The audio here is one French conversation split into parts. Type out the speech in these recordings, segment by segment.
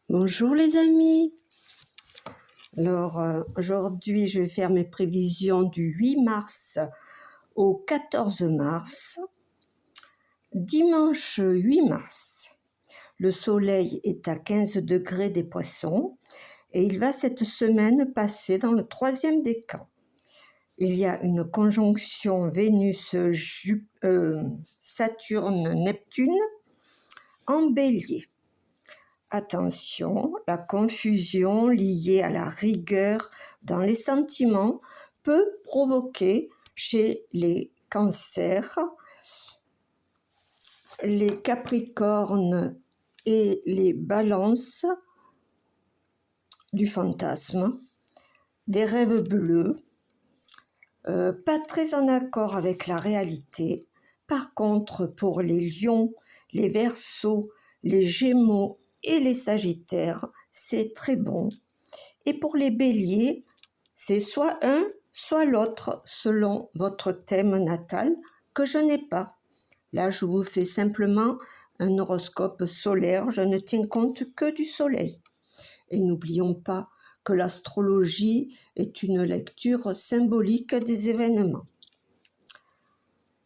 Bonjour les amis. Alors aujourd'hui je vais faire mes prévisions du 8 mars au 14 mars. Dimanche 8 mars, le soleil est à 15 degrés des Poissons et il va cette semaine passer dans le 3e décan. Il y a une conjonction Vénus-Saturne-Neptune en Bélier. Attention, la confusion liée à la rigueur dans les sentiments peut provoquer chez les Cancers, les Capricornes et les Balances du fantasme, des rêves bleus, pas très en accord avec la réalité. Par contre, pour les Lions, les Verseaux, les Gémeaux et les Sagittaires, c'est très bon. Et pour les Béliers, c'est soit un, soit l'autre, selon votre thème natal, que je n'ai pas. Là, je vous fais simplement un horoscope solaire, je ne tiens compte que du soleil. Et n'oublions pas que l'astrologie est une lecture symbolique des événements.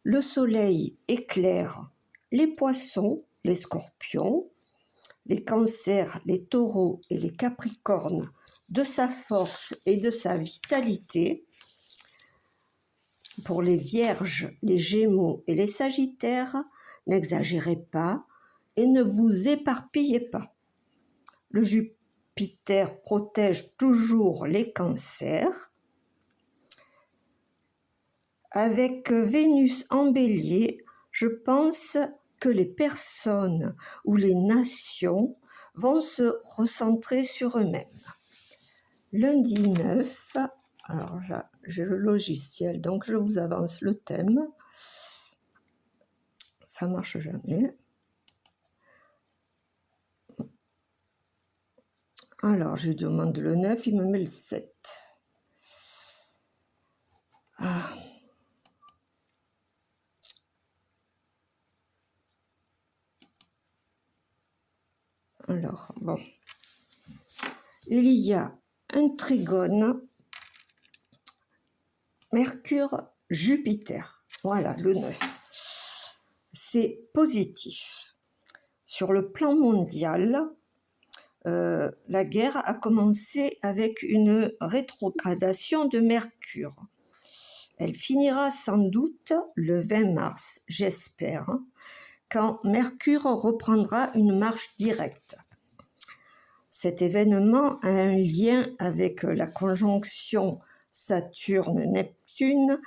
Le soleil éclaire les Poissons, les Scorpions, les Cancers, les Taureaux et les Capricornes de sa force et de sa vitalité. Pour les Vierges, les Gémeaux et les Sagittaires, n'exagérez pas et ne vous éparpillez pas. Le Jupiter protège toujours les Cancers. Avec Vénus en Bélier, je pense que les personnes ou les nations vont se recentrer sur eux-mêmes. Lundi 9, alors là, j'ai le logiciel, donc je vous avance le thème. Ça marche jamais. Alors, je lui demande le 9, il me met le 7. Ah. Alors, bon. Il y a un trigone Mercure-Jupiter. Voilà, le 9. C'est positif. Sur le plan mondial, la guerre a commencé avec une rétrogradation de Mercure. Elle finira sans doute le 20 mars, j'espère, quand Mercure reprendra une marche directe. Cet événement a un lien avec la conjonction Saturne-Neptune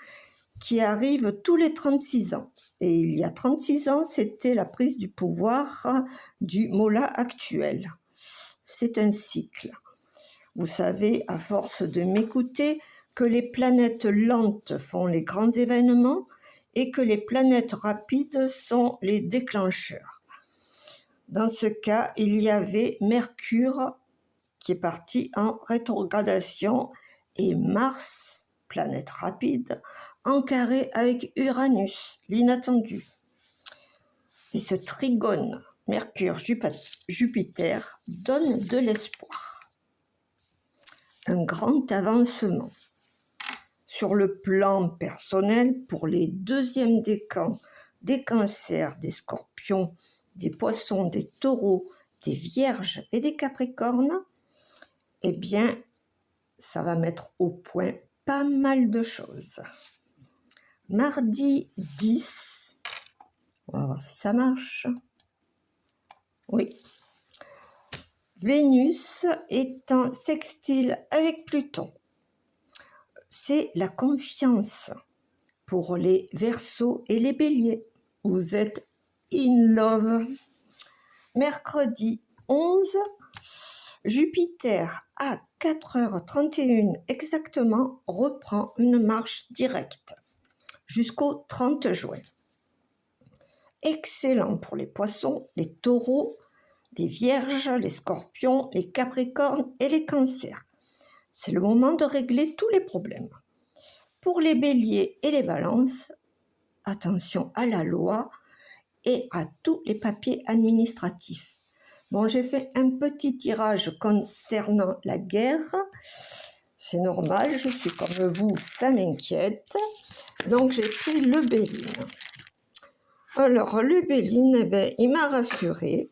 qui arrive tous les 36 ans. Et il y a 36 ans, c'était la prise du pouvoir du Mola actuel. C'est un cycle. Vous savez, à force de m'écouter, que les planètes lentes font les grands événements et que les planètes rapides sont les déclencheurs. Dans ce cas, il y avait Mercure qui est parti en rétrogradation et Mars, planète rapide, en carré avec Uranus, l'inattendu. Et ce trigone Mercure-Jupiter donne de l'espoir. Un grand avancement. Sur le plan personnel, pour les 2e décans, des Cancers, des Scorpions, des Poissons, des Taureaux, des Vierges et des Capricornes, eh bien, ça va mettre au point pas mal de choses. Mardi 10, on va voir si ça marche. Oui. Vénus est en sextile avec Pluton. C'est la confiance pour les Verseaux et les Béliers. Vous êtes in love. Mercredi 11, Jupiter à 4h31 exactement reprend une marche directe jusqu'au 30 juin. Excellent pour les Poissons, les Taureaux, les Vierges, les Scorpions, les Capricornes et les Cancers. C'est le moment de régler tous les problèmes. Pour les Béliers et les Balances, attention à la loi et à tous les papiers administratifs. Bon, j'ai fait un petit tirage concernant la guerre. C'est normal, je suis comme vous, ça m'inquiète. Donc, j'ai pris le Béline. Alors, le Béline, eh ben, il m'a rassuré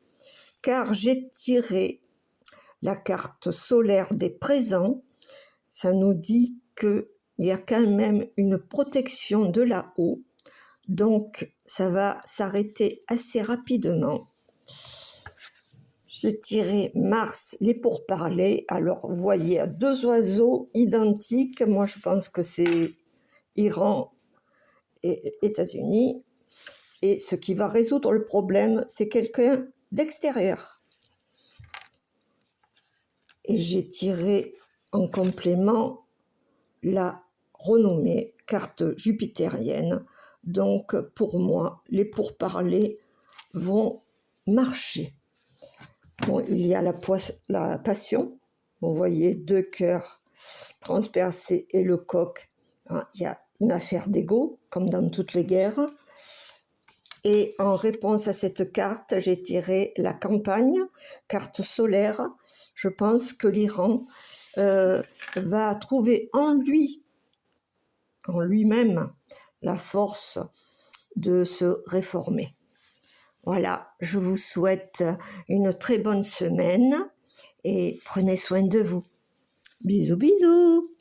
car j'ai tiré la carte solaire des présents. Ça nous dit qu'il y a quand même une protection de là-haut. Donc, ça va s'arrêter assez rapidement. J'ai tiré Mars, les pourparlers. Alors, vous voyez, deux oiseaux identiques. Moi, je pense que c'est Iran et États-Unis. Et ce qui va résoudre le problème, c'est quelqu'un d'extérieur. Et j'ai tiré en complément la renommée carte jupitérienne. Donc, pour moi, les pourparlers vont marcher. Bon, il y a la passion. Vous voyez, deux cœurs transpercés et le coq. Il y a une affaire d'ego, comme dans toutes les guerres. Et en réponse à cette carte, j'ai tiré la campagne, carte solaire. Je pense que l'Iran va trouver en lui-même, la force de se réformer. Voilà, je vous souhaite une très bonne semaine et prenez soin de vous. Bisous, bisous!